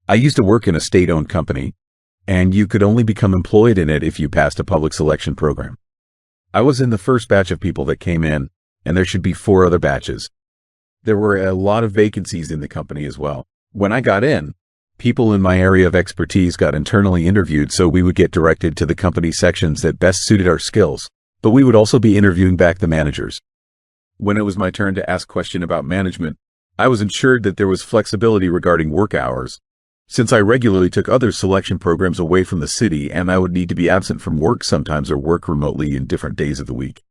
I used to work in a state-owned company, and you could only become employed in it if you passed a public selection program. I was in the first batch of people that came in, and there should be 4 other batches. There were a lot of vacancies in the company as well. When I got in, people in my area of expertise got internally interviewed, so we would get directed to the company sections that best suited our skills, but we would also be interviewing back the managers. When it was my turn to ask question about management, I was ensured that there was flexibility regarding work hours, since I regularly took other selection programs away from the city and I would need to be absent from work sometimes or work remotely in different days of the week.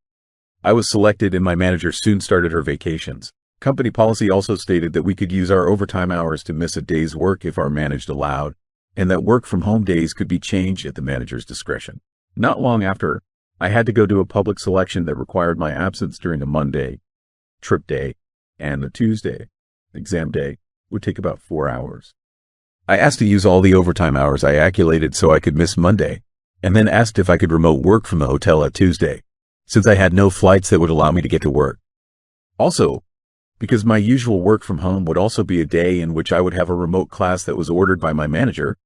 I was selected and my manager soon started her vacations. Company policy also stated that we could use our overtime hours to miss a day's work if our manager allowed, and that work from home days could be changed at the manager's discretion. Not long after, I had to go to a public selection that required my absence during a Monday, trip day, and a Tuesday. Exam day would take about 4 hours. I asked to use all the overtime hours I accumulated so I could miss Monday, and then asked if I could remote work from the hotel at Tuesday, since I had no flights that would allow me to get to work. Also, because my usual work from home would also be a day in which I would have a remote class that was ordered by my manager,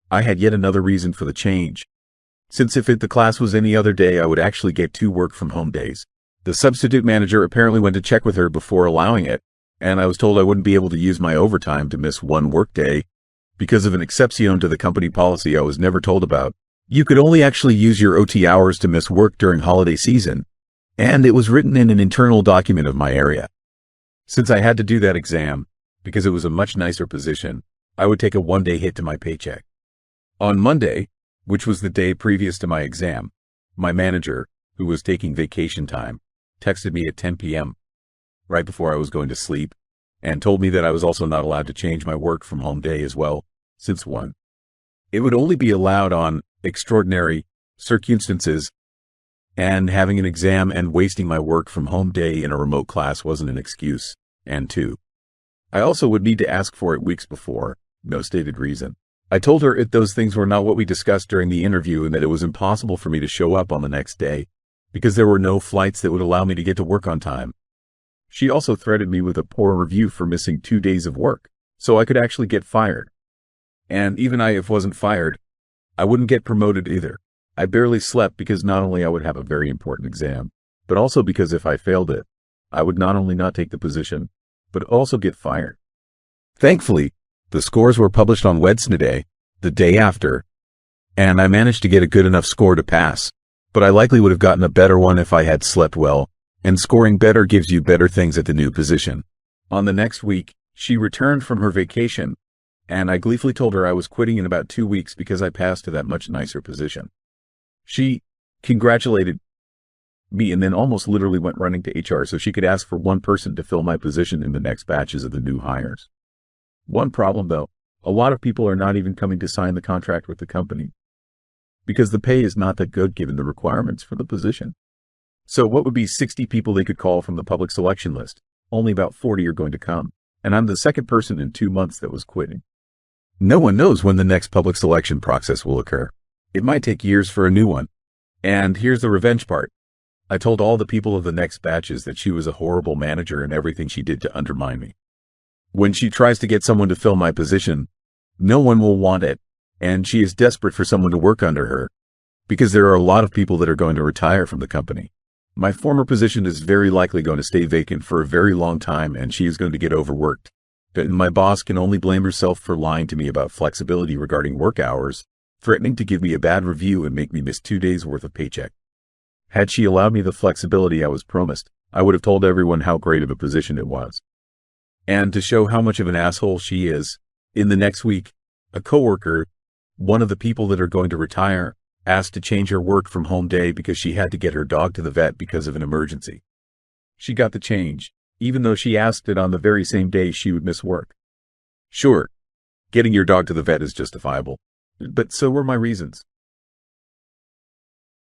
I had yet another reason for the change. Since if the class was any other day, I would actually get 2 work from home days. The substitute manager apparently went to check with her before allowing it, and I was told I wouldn't be able to use my overtime to miss 1 work day because of an exception to the company policy I was never told about. You could only actually use your OT hours to miss work during holiday season, and it was written in an internal document of my area. Since I had to do that exam, because it was a much nicer position, I would take a 1-day hit to my paycheck. On Monday, which was the day previous to my exam, my manager, who was taking vacation time, texted me at 10 p.m., right before I was going to sleep, and told me that I was also not allowed to change my work from home day as well, since 1. It would only be allowed on extraordinary circumstances, and having an exam and wasting my work from home day in a remote class wasn't an excuse, and 2. I also would need to ask for it weeks before, no stated reason. I told her those things were not what we discussed during the interview and that it was impossible for me to show up on the next day because there were no flights that would allow me to get to work on time. She also threatened me with a poor review for missing 2 days of work, so I could actually get fired. And even if I wasn't fired, I wouldn't get promoted either. I barely slept because not only I would have a very important exam, but also because if I failed it, I would not only not take the position, but also get fired. Thankfully, the scores were published on Wednesday, the day after, and I managed to get a good enough score to pass, but I likely would have gotten a better one if I had slept well, and scoring better gives you better things at the new position. On the next week, she returned from her vacation, and I gleefully told her I was quitting in about 2 weeks because I passed to that much nicer position. She congratulated me and then almost literally went running to HR so she could ask for 1 person to fill my position in the next batches of the new hires. One problem though, a lot of people are not even coming to sign the contract with the company because the pay is not that good given the requirements for the position. So what would be 60 people they could call from the public selection list? Only about 40 are going to come, and I'm the second person in 2 months that was quitting. No one knows when the next public selection process will occur. It might take years for a new one. And here's the revenge part. I told all the people of the next batches that she was a horrible manager and everything she did to undermine me. When she tries to get someone to fill my position, no one will want it, and she is desperate for someone to work under her, because there are a lot of people that are going to retire from the company. My former position is very likely going to stay vacant for a very long time, and she is going to get overworked. And my boss can only blame herself for lying to me about flexibility regarding work hours, threatening to give me a bad review and make me miss 2 days worth of paycheck. Had she allowed me the flexibility I was promised, I would have told everyone how great of a position it was. And to show how much of an asshole she is, in the next week, a coworker, one of the people that are going to retire, asked to change her work from home day because she had to get her dog to the vet because of an emergency. She got the change, even though she asked it on the very same day she would miss work. Sure, getting your dog to the vet is justifiable, but so were my reasons.